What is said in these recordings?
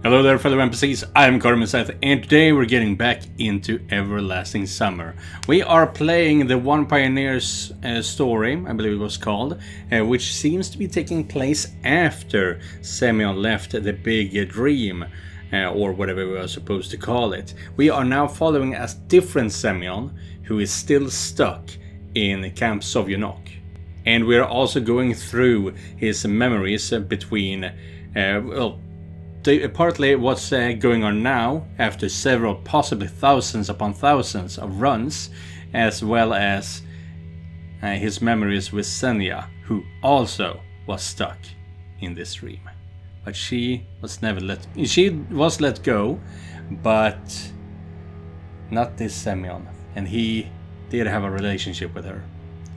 Hello there fellow NPCs, I'm Scythe, and today we're getting back into Everlasting Summer. We are playing the One Pioneer's story, I believe it was called, which seems to be taking place after Semyon left the big dream, or whatever we are supposed to call it. We are now following a different Semyon, who is still stuck in Camp Sovyonok. And we are also going through his memories between, partly what's going on now after several, possibly thousands upon thousands of runs, as well as his memories with Senya, who also was stuck in this dream. But she was let go, but not this Semyon, and he did have a relationship with her.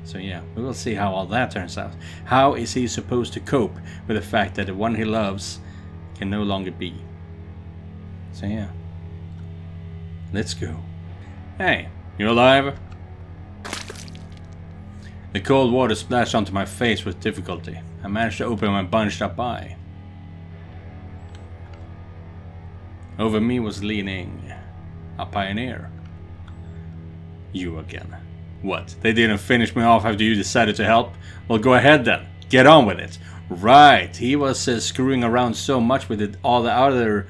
So yeah, we will see how all that turns out. How is he supposed to cope with the fact that the one he loves can no longer be? So yeah, let's go. Hey, you alive? The cold water splashed onto my face with difficulty. I managed to open my bunched up eye. Over me was leaning a pioneer. You again. What? They didn't finish me off after you decided to help? Well, go ahead then. Get on with it. Right, he was screwing around so much with it, all the other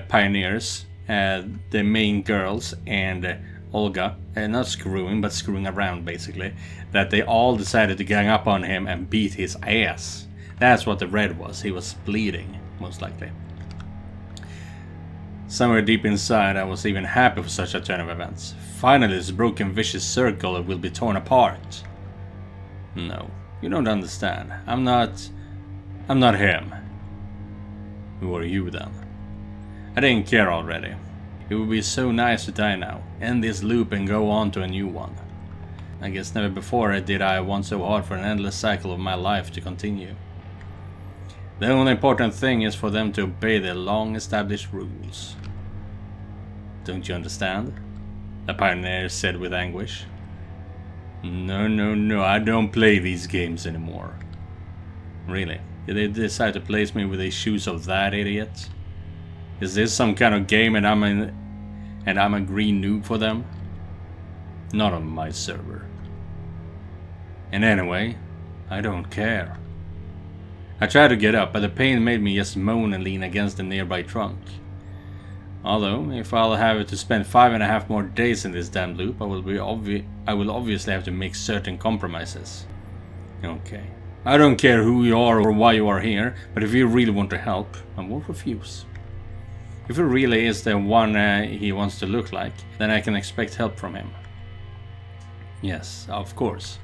pioneers, the main girls and Olga, not screwing, but screwing around basically, that they all decided to gang up on him and beat his ass. That's what the red was. He was bleeding, most likely. Somewhere deep inside, I was even happy for such a turn of events. Finally, this broken vicious circle will be torn apart. No, you don't understand. I'm not him. Who are you then? I didn't care already. It would be so nice to die now, end this loop and go on to a new one. I guess never before did I want so hard for an endless cycle of my life to continue. The only important thing is for them to obey their long-established rules. Don't you understand? The pioneer said with anguish. No, I don't play these games anymore. Really? Did they decide to place me with the shoes of that idiot? Is this some kind of game and I'm a green noob for them? Not on my server. And anyway, I don't care. I tried to get up, but the pain made me just moan and lean against the nearby trunk. Although, if I'll have to spend 5.5 more days in this damn loop, I will obviously have to make certain compromises. Okay. I don't care who you are or why you are here, but if you really want to help, I won't refuse. If it really is the one he wants to look like, then I can expect help from him. Yes, of course.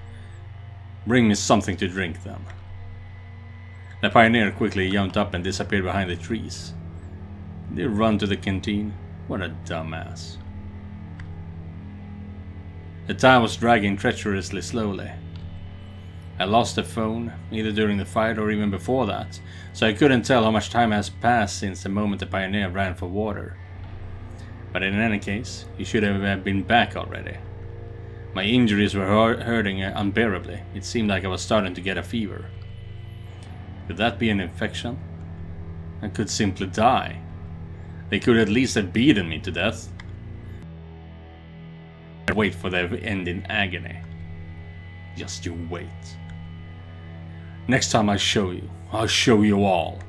Bring me something to drink then. The pioneer quickly jumped up and disappeared behind the trees. Did he run to the canteen? What a dumbass. The time was dragging treacherously slowly. I lost the phone, either during the fight or even before that, so I couldn't tell how much time has passed since the moment the pioneer ran for water. But in any case, he should have been back already. My injuries were hurting unbearably. It seemed like I was starting to get a fever. Could that be an infection? I could simply die. They could at least have beaten me to death. Wait for their end in agony. Just you wait. Next time I'll show you all.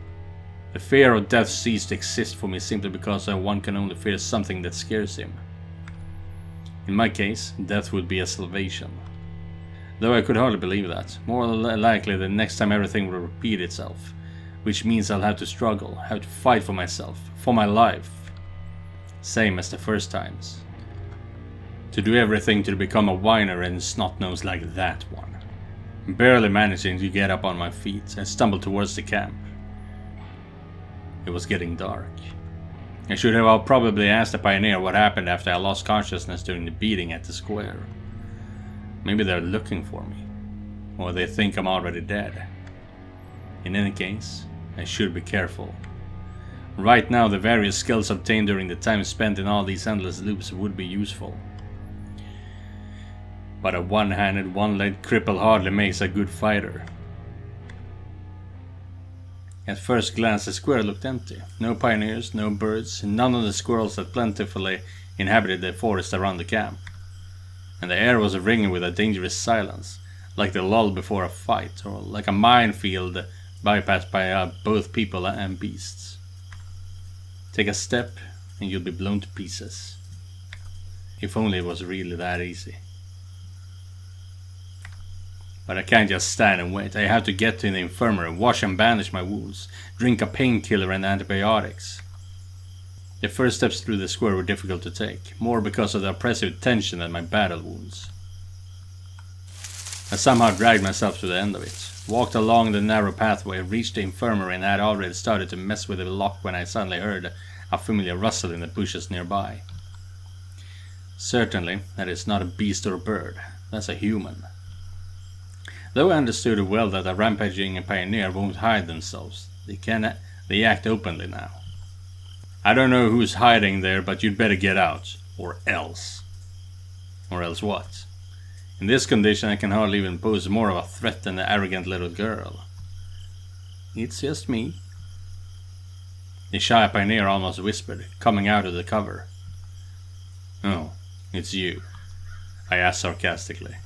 The fear of death ceased to exist for me simply because one can only fear something that scares him. In my case, death would be a salvation. Though I could hardly believe that. More likely the next time everything will repeat itself. Which means I'll have to struggle, have to fight for myself, for my life. Same as the first times. To do everything to become a whiner and snot-nose like that one. Barely managing to get up on my feet, I stumbled towards the camp. It was getting dark. I should have probably asked the pioneer what happened after I lost consciousness during the beating at the square. Maybe they're looking for me. Or they think I'm already dead. In any case, I should be careful. Right now, the various skills obtained during the time spent in all these endless loops would be useful. But a one-handed, one-legged cripple hardly makes a good fighter. At first glance the square looked empty. No pioneers, no birds, none of the squirrels that plentifully inhabited the forest around the camp. And the air was ringing with a dangerous silence, like the lull before a fight, or like a minefield bypassed by both people and beasts. Take a step and you'll be blown to pieces. If only it was really that easy. But I can't just stand and wait. I have to get to the infirmary, wash and bandage my wounds, drink a painkiller and antibiotics. The first steps through the square were difficult to take, more because of the oppressive tension than my battle wounds. I somehow dragged myself to the end of it, walked along the narrow pathway, reached the infirmary and had already started to mess with the lock when I suddenly heard a familiar rustle in the bushes nearby. Certainly, that is not a beast or a bird, that's a human. Though I understood well that a rampaging pioneer won't hide themselves, they act openly now. I don't know who's hiding there, but you'd better get out, or else. Or else what? In this condition I can hardly even pose more of a threat than the arrogant little girl. It's just me. The shy pioneer almost whispered, coming out of the cover. Oh, it's you, I asked sarcastically.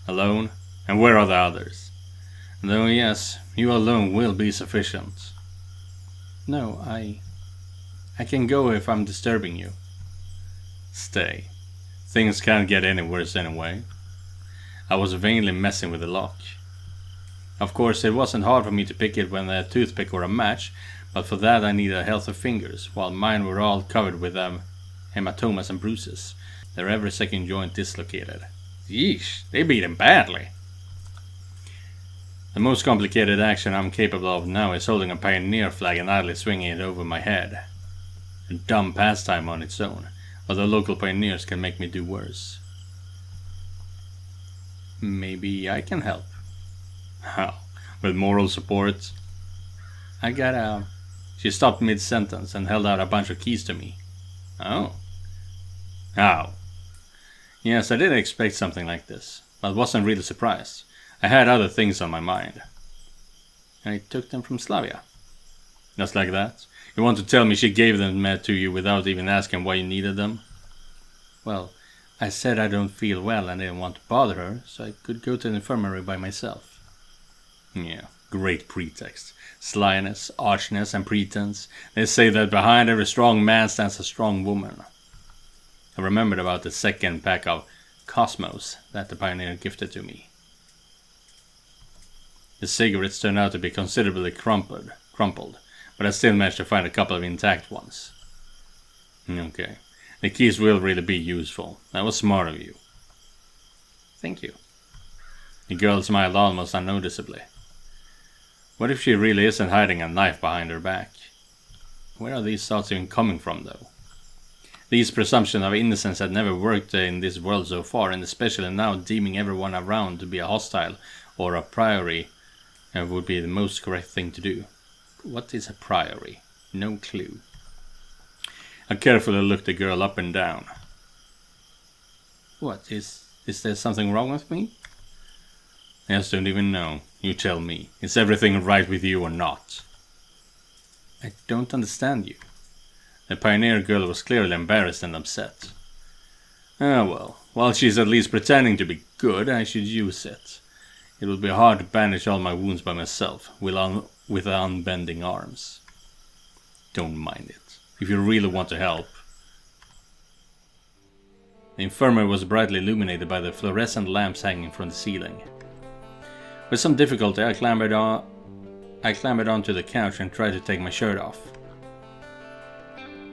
Alone? And where are the others? Though yes, you alone will be sufficient. No, I can go if I'm disturbing you. Stay. Things can't get any worse anyway. I was vainly messing with the lock. Of course, it wasn't hard for me to pick it when a toothpick or a match, but for that I needed a healthy fingers, while mine were all covered with hematomas and bruises, their every second joint dislocated. Yeesh, they beat him badly. The most complicated action I'm capable of now is holding a pioneer flag and idly swinging it over my head. A dumb pastime on its own, but the local pioneers can make me do worse. Maybe I can help. How? With moral support? She stopped mid-sentence and held out a bunch of keys to me. Oh. How? Yes, I didn't expect something like this, but wasn't really surprised. I had other things on my mind. I took them from Slavia. Just like that? You want to tell me she gave them to you without even asking why you needed them? Well, I said I don't feel well and didn't want to bother her, so I could go to the infirmary by myself. Yeah, great pretext. Slyness, archness, and pretense. They say that behind every strong man stands a strong woman. I remembered about the second pack of Cosmos that the pioneer gifted to me. The cigarettes turned out to be considerably crumpled, but I still managed to find a couple of intact ones. Okay, the keys will really be useful. That was smart of you. Thank you. The girl smiled almost unnoticeably. What if she really isn't hiding a knife behind her back? Where are these thoughts even coming from, though? These presumptions of innocence had never worked in this world so far, and especially now deeming everyone around to be a hostile or a priori would be the most correct thing to do. What is a priori? No clue. I carefully looked the girl up and down. What, is there something wrong with me? I just don't even know. You tell me. Is everything right with you or not? I don't understand you. The pioneer girl was clearly embarrassed and upset. Ah well, while she's at least pretending to be good, I should use it. It will be hard to bandage all my wounds by myself, with unbending arms. Don't mind it, if you really want to help. The infirmary was brightly illuminated by the fluorescent lamps hanging from the ceiling. With some difficulty I clambered onto the couch and tried to take my shirt off.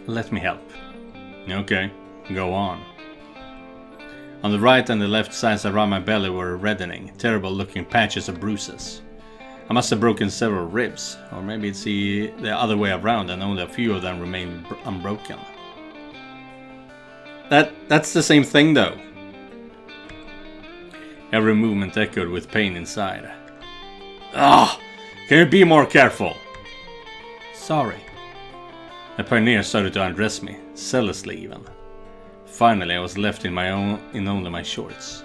Let me help. Okay, go on. On the right and the left sides around my belly were reddening, terrible-looking patches of bruises. I must have broken several ribs, or maybe it's the other way around and only a few of them remained unbroken. That's the same thing, though. Every movement echoed with pain inside. Ah! Can you be more careful? Sorry. The pioneer started to undress me, zealously even. Finally, I was left in only my shorts.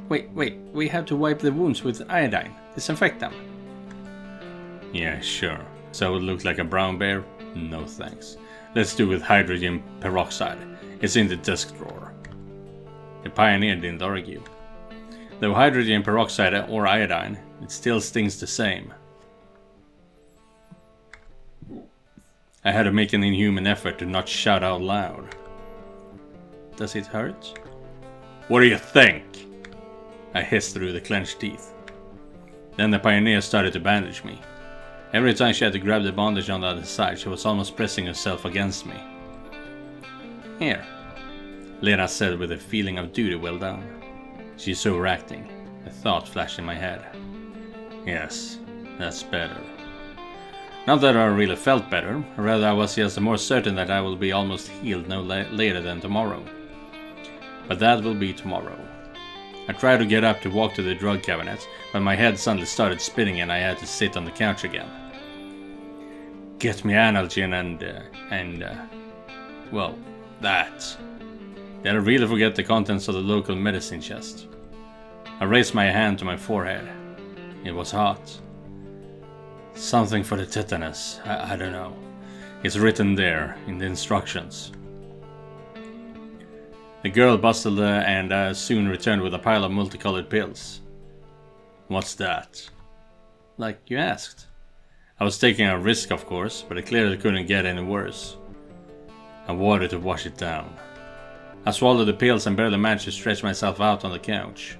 Wait, we have to wipe the wounds with iodine. Disinfect them. Yeah, sure. So it looks like a brown bear? No thanks. Let's do with hydrogen peroxide. It's in the desk drawer. The pioneer didn't argue. Though hydrogen peroxide or iodine, it still stings the same. I had to make an inhuman effort to not shout out loud. Does it hurt? What do you think? I hissed through the clenched teeth. Then the pioneer started to bandage me. Every time she had to grab the bandage on the other side, she was almost pressing herself against me. Here, Lena said with a feeling of duty well done. She's overacting. A thought flashed in my head. Yes, that's better. Not that I really felt better, rather I was just more certain that I will be almost healed no later than tomorrow. But that will be tomorrow. I tried to get up to walk to the drug cabinet, but my head suddenly started spinning and I had to sit on the couch again. Get me Analgin and well, that. Did I really forget the contents of the local medicine chest? I raised my hand to my forehead. It was hot. Something for the tetanus, I don't know. It's written there, in the instructions. The girl bustled and soon returned with a pile of multicolored pills. What's that? Like you asked. I was taking a risk, of course, but it clearly couldn't get any worse. I water to wash it down. I swallowed the pills and barely managed to stretch myself out on the couch.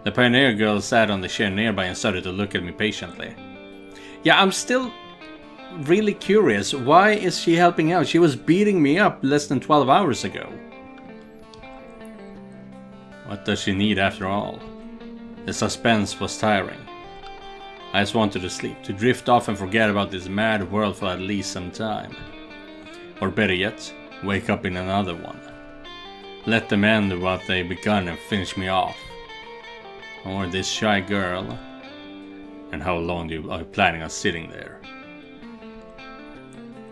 The pioneer girl sat on the chair nearby and started to look at me patiently. Yeah, I'm still really curious. Why is she helping out? She was beating me up less than 12 hours ago. What does she need after all? The suspense was tiring. I just wanted to sleep, to drift off and forget about this mad world for at least some time. Or better yet, wake up in another one. Let them end what they begun and finish me off. Or this shy girl. And how long are you planning on sitting there?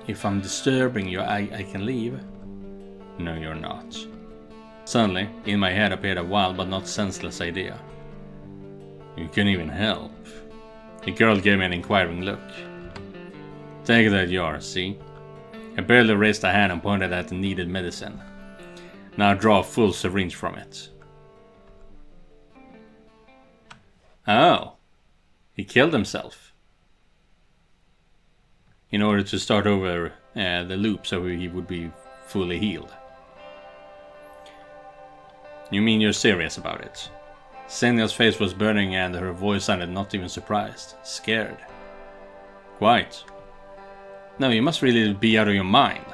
If I'm disturbing you, I can leave. No, you're not. Suddenly, in my head appeared a wild but not senseless idea. You can even help. The girl gave me an inquiring look. Take that jar, see? I barely raised a hand and pointed at the needed medicine. Now draw a full syringe from it. Oh. He killed himself. In order to start over the loop so he would be fully healed. You mean you're serious about it? Senya's face was burning and her voice sounded not even surprised. Scared. Quite. No, you must really be out of your mind.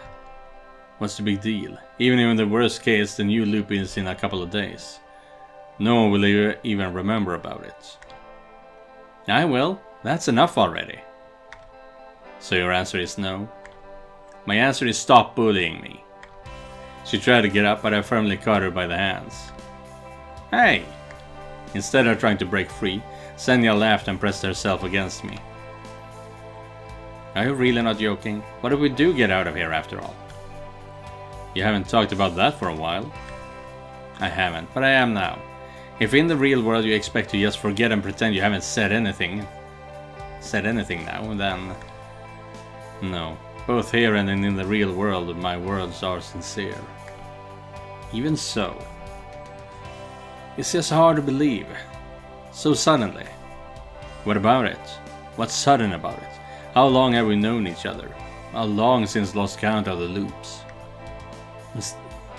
What's the big deal? Even in the worst case, the new loop is in a couple of days. No one will even remember about it. I will. That's enough already. So your answer is no? My answer is stop bullying me. She tried to get up, but I firmly caught her by the hands. Hey! Instead of trying to break free, Senya laughed and pressed herself against me. Are you really not joking? What if we do get out of here after all? You haven't talked about that for a while. I haven't, but I am now. If in the real world you expect to just forget and pretend you haven't said anything now, then... No. Both here and in the real world, my words are sincere. Even so. It's just hard to believe. So suddenly. What about it? What's sudden about it? How long have we known each other? How long since lost count of the loops?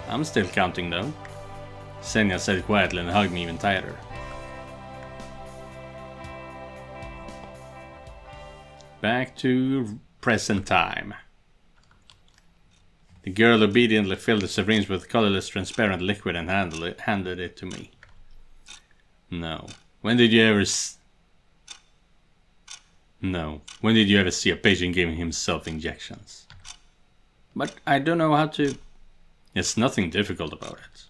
I'm still counting though. Senya said quietly and hugged me even tighter. Back to present time. The girl obediently filled the syringe with colorless transparent liquid and handed it to me. No. When did you ever see a patient giving himself injections? But I don't know how to... There's nothing difficult about it.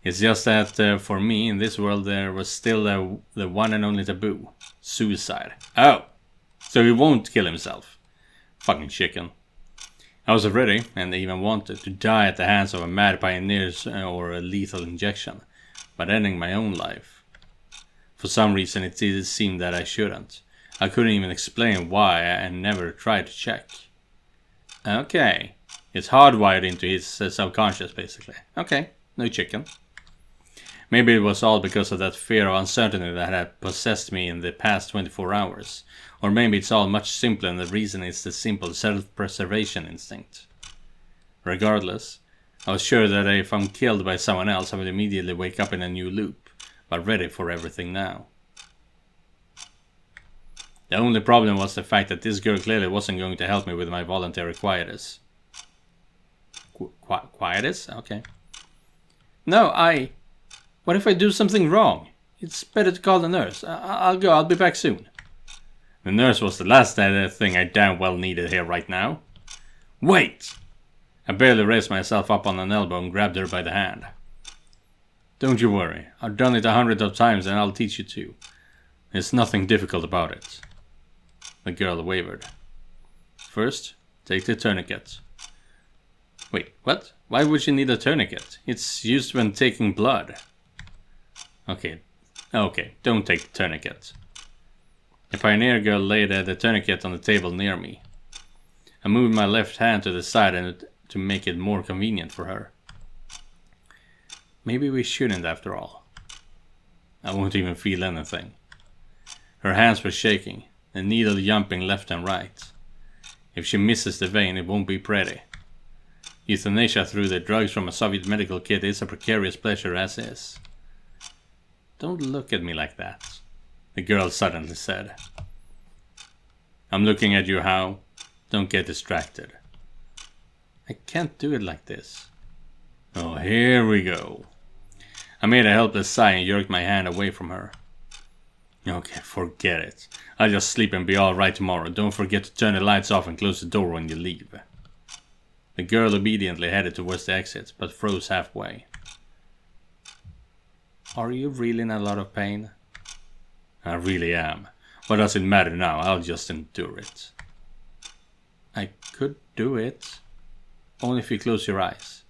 It's just that for me in this world there was still the one and only taboo. Suicide. Oh! So he won't kill himself. Fucking chicken. I was ready, and even wanted, to die at the hands of a mad pioneer or a lethal injection, but ending my own life. For some reason it did seem that I shouldn't. I couldn't even explain why and never tried to check. Okay. It's hardwired into his subconscious, basically. Okay, no chicken. Maybe it was all because of that fear of uncertainty that had possessed me in the past 24 hours. Or maybe it's all much simpler and the reason is the simple self-preservation instinct. Regardless, I was sure that if I'm killed by someone else, I would immediately wake up in a new loop, but ready for everything now. The only problem was the fact that this girl clearly wasn't going to help me with my voluntary quietus. Quietus? Okay. No, What if I do something wrong? It's better to call the nurse. I'll go. I'll be back soon. The nurse was the last thing I damn well needed here right now. Wait! I barely raised myself up on an elbow and grabbed her by the hand. Don't you worry. I've done it 100 of times and I'll teach you too. There's nothing difficult about it. The girl wavered. First, take the tourniquet. Wait, what? Why would you need a tourniquet? It's used when taking blood. Okay, don't take the tourniquet. The pioneer girl laid the tourniquet on the table near me. I moved my left hand to the side to make it more convenient for her. Maybe we shouldn't after all. I won't even feel anything. Her hands were shaking, the needle jumping left and right. If she misses the vein, it won't be pretty. Euthanasia through the drugs from a Soviet medical kit is a precarious pleasure as is. Don't look at me like that, the girl suddenly said. I'm looking at you, how? Don't get distracted. I can't do it like this. Oh, here we go. I made a helpless sigh and jerked my hand away from her. Okay, forget it. I'll just sleep and be alright tomorrow. Don't forget to turn the lights off and close the door when you leave. The girl obediently headed towards the exit, but froze halfway. Are you really in a lot of pain? I really am. What does it matter now? I'll just endure it. I could do it. Only if you close your eyes.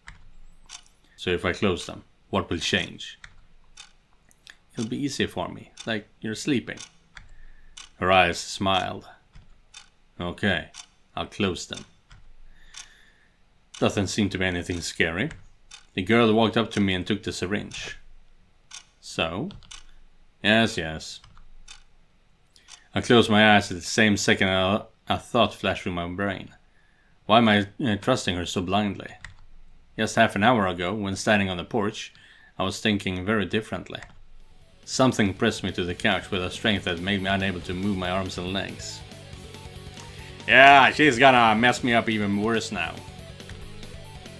So if I close them, what will change? It'll be easier for me, like you're sleeping. Her eyes smiled. Okay, I'll close them. Doesn't seem to be anything scary. The girl walked up to me and took the syringe. So? Yes. I closed my eyes at the same second a thought flashed through my brain. Why am I trusting her so blindly? Just half an hour ago, when standing on the porch, I was thinking very differently. Something pressed me to the couch with a strength that made me unable to move my arms and legs. Yeah, she's gonna mess me up even worse now.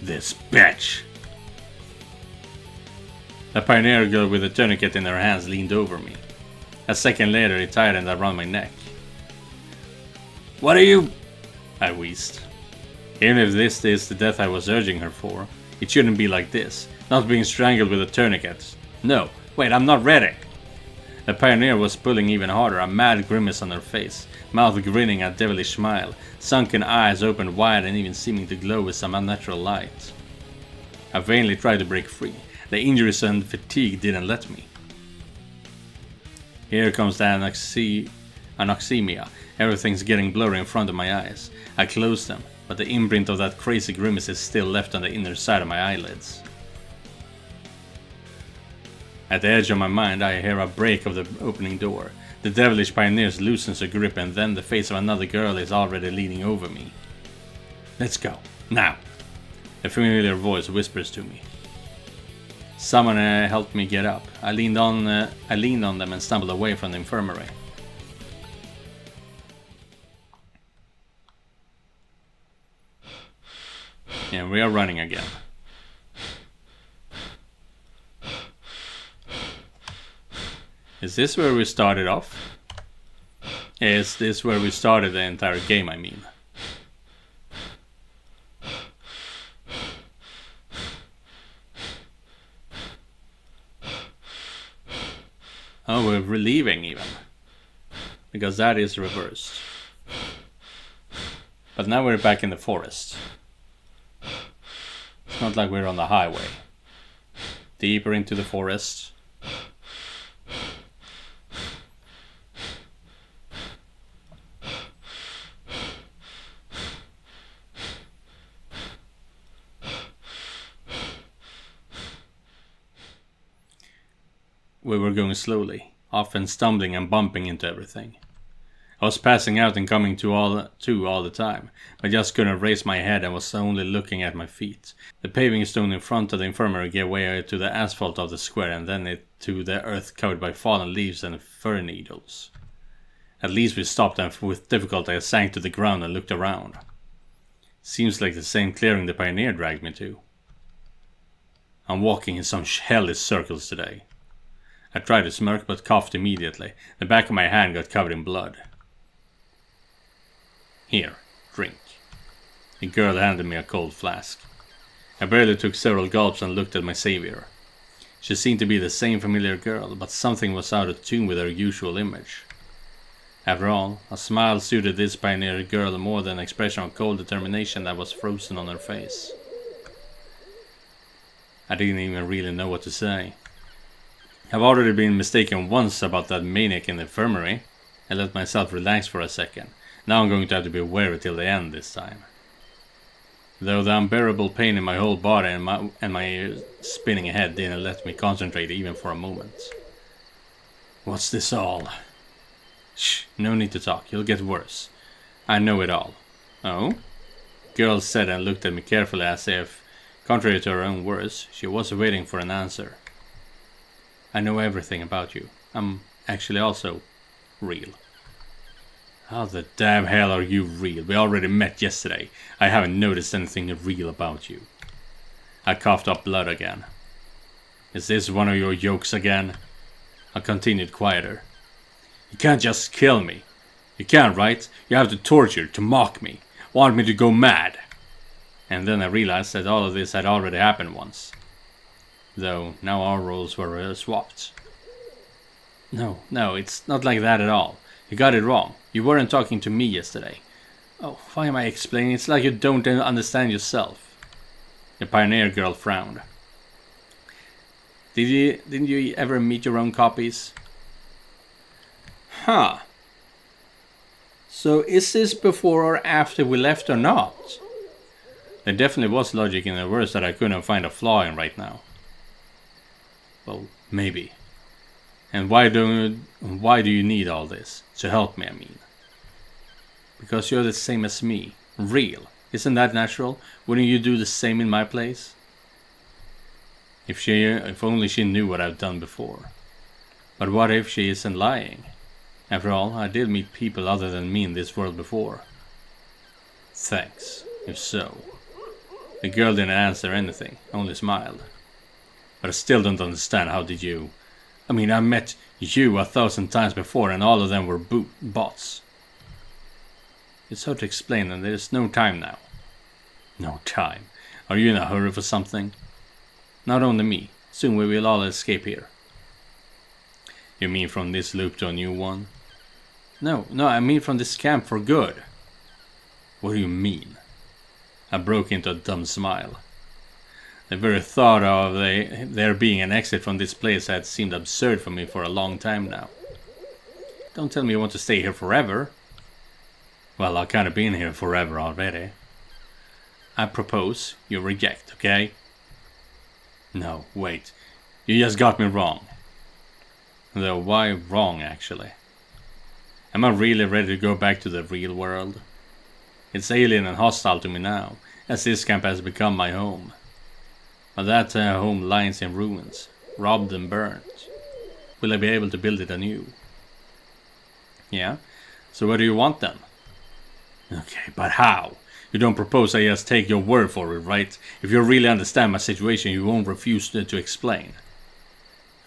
This bitch! The pioneer girl with a tourniquet in her hands leaned over me. A second later, it tightened around my neck. What are you? I wheezed. Even if this is the death I was urging her for, it shouldn't be like this. Not being strangled with a tourniquet. No, wait, I'm not ready. The pioneer was pulling even harder, a mad grimace on her face, mouth grinning a devilish smile, sunken eyes opened wide and even seeming to glow with some unnatural light. I vainly tried to break free. The injuries and fatigue didn't let me. Here comes the anoxemia. Everything's getting blurry in front of my eyes. I closed them, but the imprint of that crazy grimace is still left on the inner side of my eyelids. At the edge of my mind, I hear a break of the opening door. The devilish pioneer loosens her grip, and then the face of another girl is already leaning over me. Let's go, now. A familiar voice whispers to me. Someone helped me get up. I leaned on them and stumbled away from the infirmary. And we are running again. Is this where we started off? Is this where we started the entire game, I mean? Oh, we're relieving even. Because that is reversed. But now we're back in the forest. It's not like we're on the highway. Deeper into the forest. we were going slowly, often stumbling and bumping into everything. I was passing out and coming to all the time, but just couldn't raise my head and was only looking at my feet. The paving stone in front of the infirmary gave way to the asphalt of the square, and then it to the earth covered by fallen leaves and fir needles. At least we stopped, and with difficulty I sank to the ground and looked around. Seems like the same clearing the pioneer dragged me to. I'm walking in some hellish circles today. I tried to smirk but coughed immediately. The back of my hand got covered in blood. Here, drink. The girl handed me a cold flask. I barely took several gulps and looked at my savior. She seemed to be the same familiar girl, but something was out of tune with her usual image. After all, a smile suited this pioneer girl more than an expression of cold determination that was frozen on her face. I didn't even really know what to say. I've already been mistaken once about that maniac in the infirmary. I let myself relax for a second. Now I'm going to have to be wary till the end this time. Though the unbearable pain in my whole body and my spinning head didn't let me concentrate even for a moment. What's this all? Shh, no need to talk, you'll get worse. I know it all. Oh? Girl said and looked at me carefully as if, contrary to her own words, she was waiting for an answer. I know everything about you. I'm actually also real. How the damn hell are you real? We already met yesterday. I haven't noticed anything real about you. I coughed up blood again. Is this one of your jokes again? I continued quieter. You can't just kill me. You can't, right? You have to torture, to mock me. Want me to go mad. And then I realized that all of this had already happened once. Though now our roles were swapped. No, it's not like that at all. You got it wrong. You weren't talking to me yesterday. Oh, why am I explaining? It's like you don't understand yourself. The pioneer girl frowned. Didn't you ever meet your own copies? Huh. So is this before or after we left or not? There definitely was logic in the words that I couldn't find a flaw in right now. Well, maybe. And why do you need all this? To help me, I mean. Because you're the same as me. Real. Isn't that natural? Wouldn't you do the same in my place? If only she knew what I've done before. But what if she isn't lying? After all, I did meet people other than me in this world before. Thanks, if so. The girl didn't answer anything, only smiled. But I still don't understand, how did you... I mean, I met you 1,000 times before and all of them were bots. It's hard to explain and there's no time now. No time? Are you in a hurry for something? Not only me. Soon we will all escape here. You mean from this loop to a new one? No, I mean from this camp for good. What do you mean? I broke into a dumb smile. The very thought of there being an exit from this place had seemed absurd for me for a long time now. Don't tell me you want to stay here forever. Well, I've kind of been here forever already. I propose you reject, okay? No, wait. You just got me wrong. Though why wrong, actually? Am I really ready to go back to the real world? It's alien and hostile to me now, as this camp has become my home. But that home lies in ruins, robbed and burnt. Will I be able to build it anew? Yeah? So what do you want then? Okay, but how? You don't propose I just take your word for it, right? If you really understand my situation, you won't refuse to explain.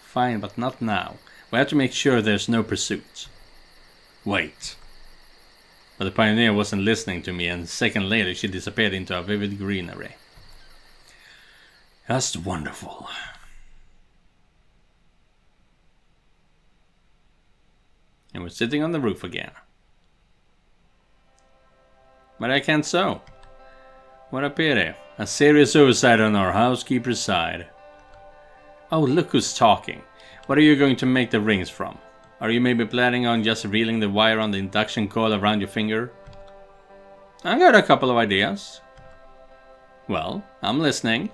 Fine, but not now. We have to make sure there's no pursuit. Wait. But the pioneer wasn't listening to me, and a second later she disappeared into a vivid greenery. That's wonderful. And we're sitting on the roof again. But I can't sew. What a pity. A serious oversight on our housekeeper's side. Oh, look who's talking. What are you going to make the rings from? Are you maybe planning on just reeling the wire on the induction coil around your finger? I got a couple of ideas. Well, I'm listening.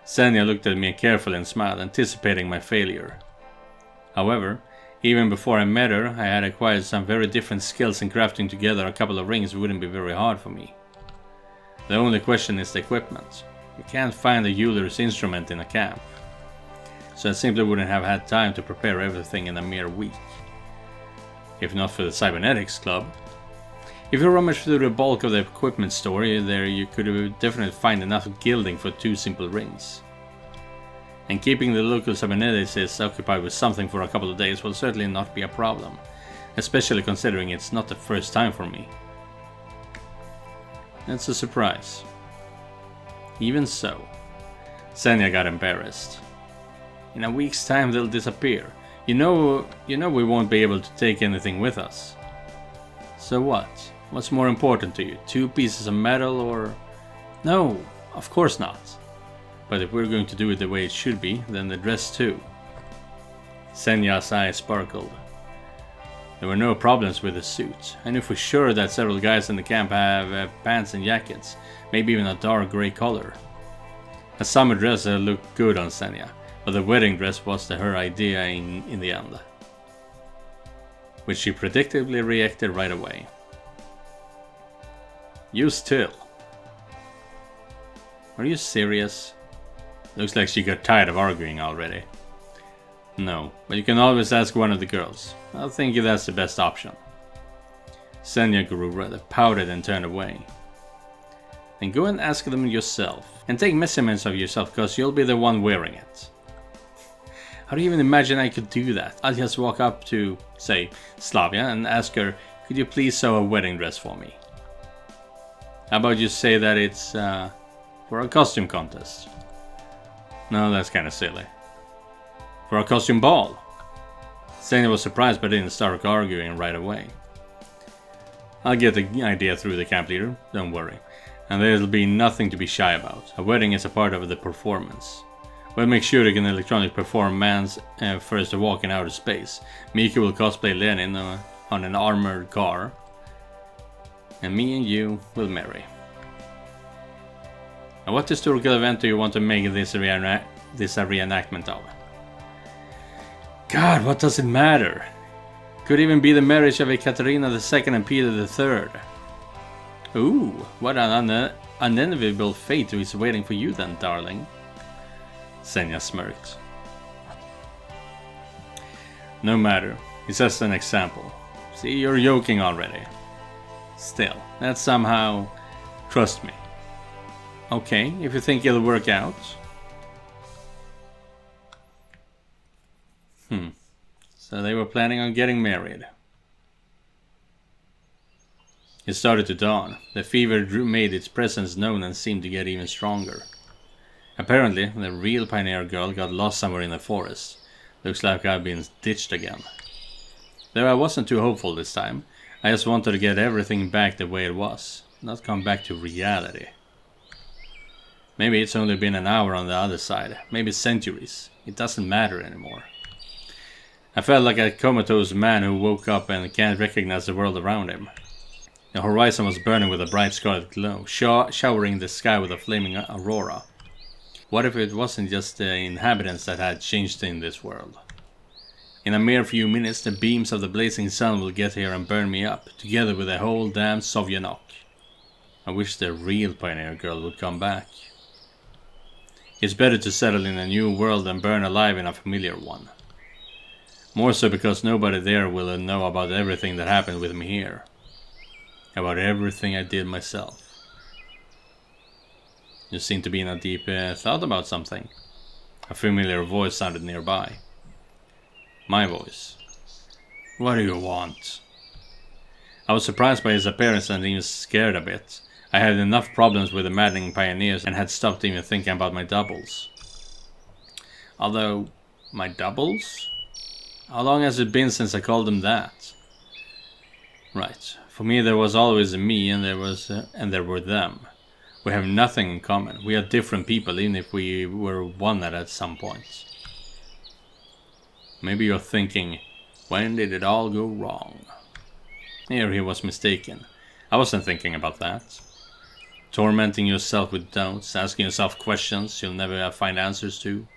Senya looked at me carefully and smiled, anticipating my failure. However, even before I met her, I had acquired some very different skills, and crafting together a couple of rings wouldn't be very hard for me. The only question is the equipment. You can't find a jeweler's instrument in a camp, so I simply wouldn't have had time to prepare everything in a mere week. If not for the Cybernetics Club. If you rummage through the bulk of the equipment store there, you could definitely find enough gilding for 2 simple rings. And keeping the local cyberneticists occupied with something for a couple of days will certainly not be a problem, especially considering it's not the first time for me. That's a surprise. Even so, Senya got embarrassed. In a week's time they'll disappear. You know we won't be able to take anything with us. So what? What's more important to you? 2 pieces of metal or... No, of course not. But if we're going to do it the way it should be, then the dress too. Senya's eyes sparkled. There were no problems with the suit. I knew for sure that several guys in the camp have pants and jackets, maybe even a dark grey color. A summer dress looked good on Senya, but the wedding dress was her idea in the end. Which she predictably reacted right away. You still. Are you serious? Looks like she got tired of arguing already. No, but you can always ask one of the girls. I think that's the best option. Senya grew rather pouted and turned away. Then go and ask them yourself. And take measurements of yourself, because you'll be the one wearing it. How do you even imagine I could do that? I'll just walk up to, say, Slavia and ask her, could you please sew a wedding dress for me? How about you say that it's for a costume contest? No, that's kind of silly. For a costume ball? Senya was surprised but didn't start arguing right away. I'll get the idea through the camp leader, don't worry. And there'll be nothing to be shy about. A wedding is a part of the performance. We'll make sure they can electronic perform man's first walk in outer space. Mika will cosplay Lenin on an armored car. And me and you will marry. And what historical event do you want to make this a reenactment of? God, what does it matter? Could even be the marriage of Ekaterina II and Peter III. Ooh, what an unenviable fate is waiting for you then, darling. Senya smirked. No matter, it's just an example. See, you're joking already. Still, that's somehow... Trust me. Okay, if you think it'll work out. So they were planning on getting married. It started to dawn. The fever made its presence known and seemed to get even stronger. Apparently, the real pioneer girl got lost somewhere in the forest. Looks like I've been ditched again. Though I wasn't too hopeful this time. I just wanted to get everything back the way it was. Not come back to reality. Maybe it's only been an hour on the other side. Maybe centuries. It doesn't matter anymore. I felt like a comatose man who woke up and can't recognize the world around him. The horizon was burning with a bright scarlet glow, showering the sky with a flaming aurora. What if it wasn't just the inhabitants that had changed in this world? In a mere few minutes, the beams of the blazing sun will get here and burn me up, together with the whole damn Sovyanok. I wish the real pioneer girl would come back. It's better to settle in a new world than burn alive in a familiar one. More so because nobody there will know about everything that happened with me here. About everything I did myself. You seem to be in a deep thought about something. A familiar voice sounded nearby. My voice. What do you want? I was surprised by his appearance and even scared a bit. I had enough problems with the maddening pioneers and had stopped even thinking about my doubles. Although, my doubles? How long has it been since I called them that? Right. For me there was always a me and there were them. We have nothing in common. We are different people even if we were one at some point. Maybe you're thinking, when did it all go wrong? Here he was mistaken. I wasn't thinking about that. Tormenting yourself with doubts, asking yourself questions you'll never find answers to.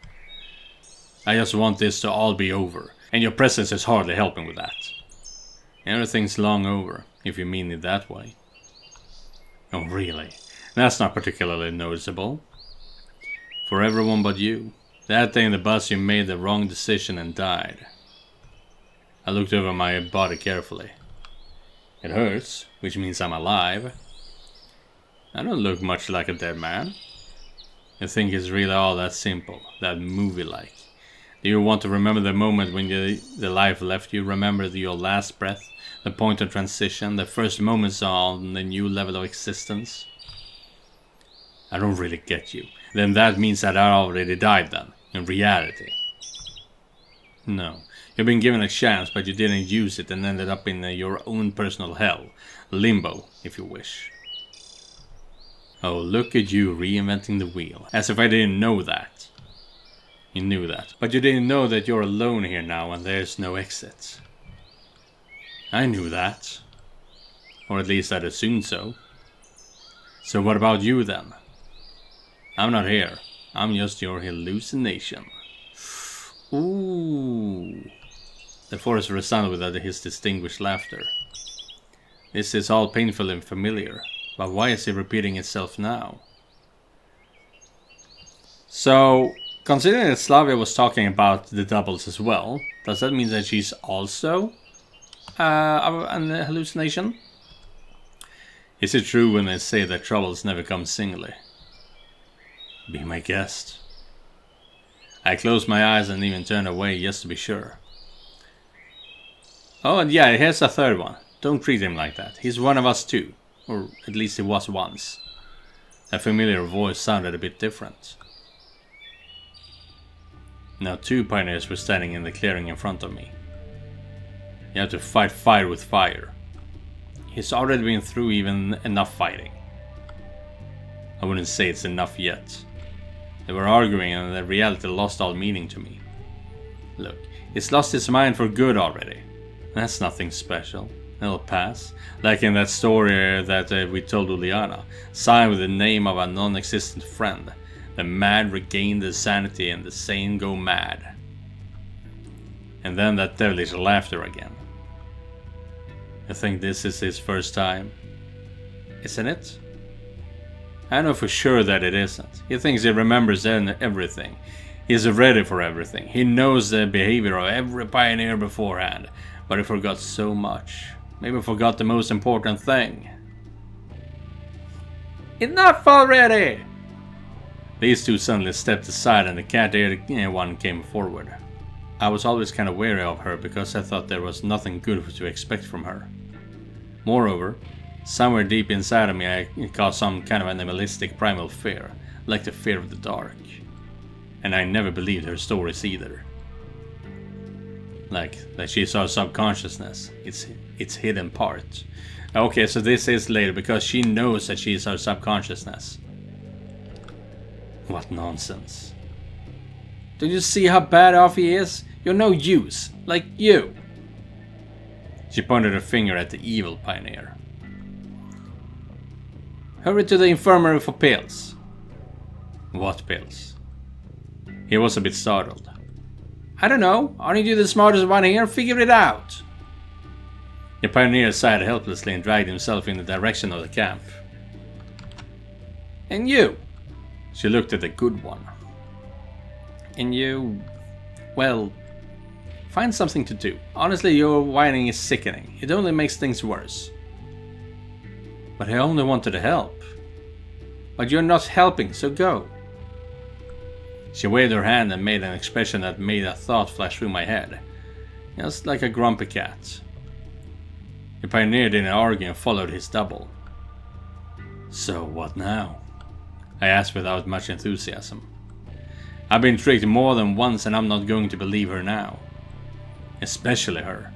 I just want this to all be over. and your presence is hardly helping with that. Everything's long over, if you mean it that way. Oh really? That's not particularly noticeable. For everyone but you. That day in the bus you made the wrong decision and died. I looked over my body carefully. It hurts, which means I'm alive. I don't look much like a dead man. I think it's really all that simple, that movie-like. Do you want to remember the moment when the life left you? Remember your last breath, the point of transition, the first moments on the new level of existence? I don't really get you. Then that means that I already died then, in reality. No, you've been given a chance, but you didn't use it and ended up in your own personal hell. Limbo, if you wish. Oh, look at you reinventing the wheel, as if I didn't know that. You knew that, but you didn't know that you're alone here now and there's no exit. I knew that. Or at least I'd assumed so. So what about you then? I'm not here. I'm just your hallucination. Ooh. The forest resounded with his distinguished laughter. This is all painful and familiar, but why is it repeating itself now? So, considering that Slavia was talking about the doubles as well, does that mean that she's also an hallucination? Is it true when they say that troubles never come singly? Be my guest. I closed my eyes and even turned away just to be sure. Oh, and yeah, here's a third one. Don't treat him like that. He's one of us too. Or at least he was once. That familiar voice sounded a bit different. Now 2 pioneers were standing in the clearing in front of me. You have to fight fire with fire. He's already been through even enough fighting. I wouldn't say it's enough yet. They were arguing and the reality lost all meaning to me. Look, he's lost his mind for good already. That's nothing special. It'll pass. Like in that story that we told Uliana. Signed with the name of a non-existent friend. The mad regain their sanity and the sane go mad. And then that devilish laughter again. I think this is his first time. Isn't it? I know for sure that it isn't. He thinks he remembers everything. He's ready for everything. He knows the behavior of every pioneer beforehand. But he forgot so much. Maybe forgot the most important thing. Enough already! These two suddenly stepped aside and the cat-eared one came forward. I was always kind of wary of her because I thought there was nothing good to expect from her. Moreover, somewhere deep inside of me I caught some kind of animalistic primal fear, like the fear of the dark. And I never believed her stories either. Like that she's our subconsciousness, its hidden part. Okay, so this is later because she knows that she's our subconsciousness. What nonsense. Don't you see how bad off he is? You're no use, like you. She pointed her finger at the evil pioneer. Hurry to the infirmary for pills. What pills? He was a bit startled. I don't know. Aren't you the smartest one here? Figure it out. The pioneer sighed helplessly and dragged himself in the direction of the camp. And you? She looked at the good one. And you... well... find something to do. Honestly, your whining is sickening. It only makes things worse. But I only wanted to help. But you're not helping, so go. She waved her hand and made an expression that made a thought flash through my head. Just like a grumpy cat. The pioneer didn't argue and followed his double. So what now? I asked without much enthusiasm. I've been tricked more than once and I'm not going to believe her now. Especially her.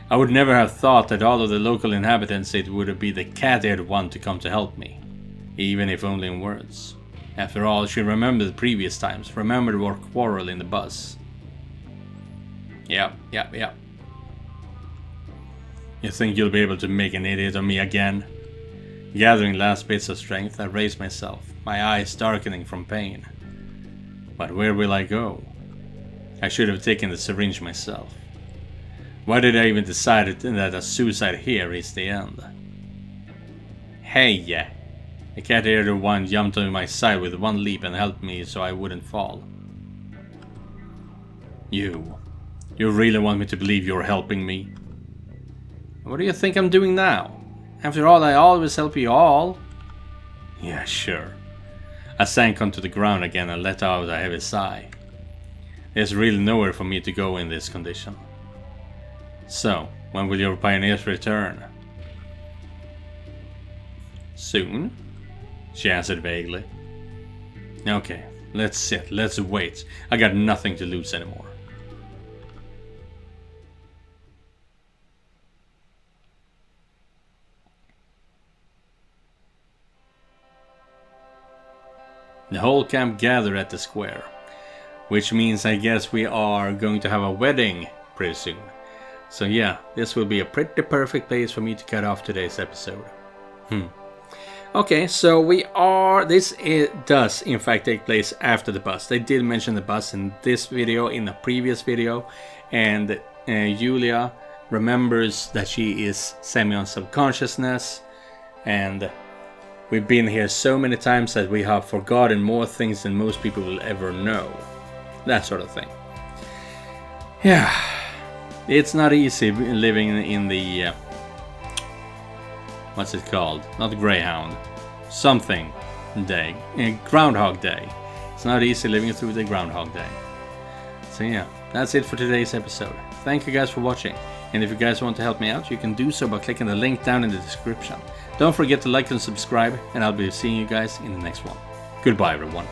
I would never have thought that all of the local inhabitants it would be the cat-eared one to come to help me. Even if only in words. After all, she remembered the previous times, remembered our quarrel in the bus. Yep. You think you'll be able to make an idiot of me again? Gathering last bits of strength, I raised myself, my eyes darkening from pain. But where will I go? I should have taken the syringe myself. Why did I even decide that a suicide here is the end? Hey, yeah. The cat eater one jumped on my side with one leap and helped me so I wouldn't fall. You really want me to believe you're helping me? What do you think I'm doing now? After all, I always help you all. Yeah, sure. I sank onto the ground again and let out a heavy sigh. There's really nowhere for me to go in this condition. So, when will your pioneers return? Soon, she answered vaguely. Okay, let's sit, let's wait. I got nothing to lose anymore. The whole camp gathered at the square, which means I guess we are going to have a wedding pretty soon. So yeah, this will be a pretty perfect place for me to cut off today's episode. Okay, so does in fact take place after the bus. They did mention the bus in this video, in the previous video, and Julia remembers that she is Semyon's subconsciousness, and we've been here so many times that we have forgotten more things than most people will ever know. That sort of thing. Yeah, it's not easy living in the what's it called? Not Greyhound. Something day. Groundhog Day. It's not easy living through the Groundhog Day. So yeah, that's it for today's episode. Thank you guys for watching. And if you guys want to help me out, you can do so by clicking the link down in the description. Don't forget to like and subscribe, and I'll be seeing you guys in the next one. Goodbye, everyone.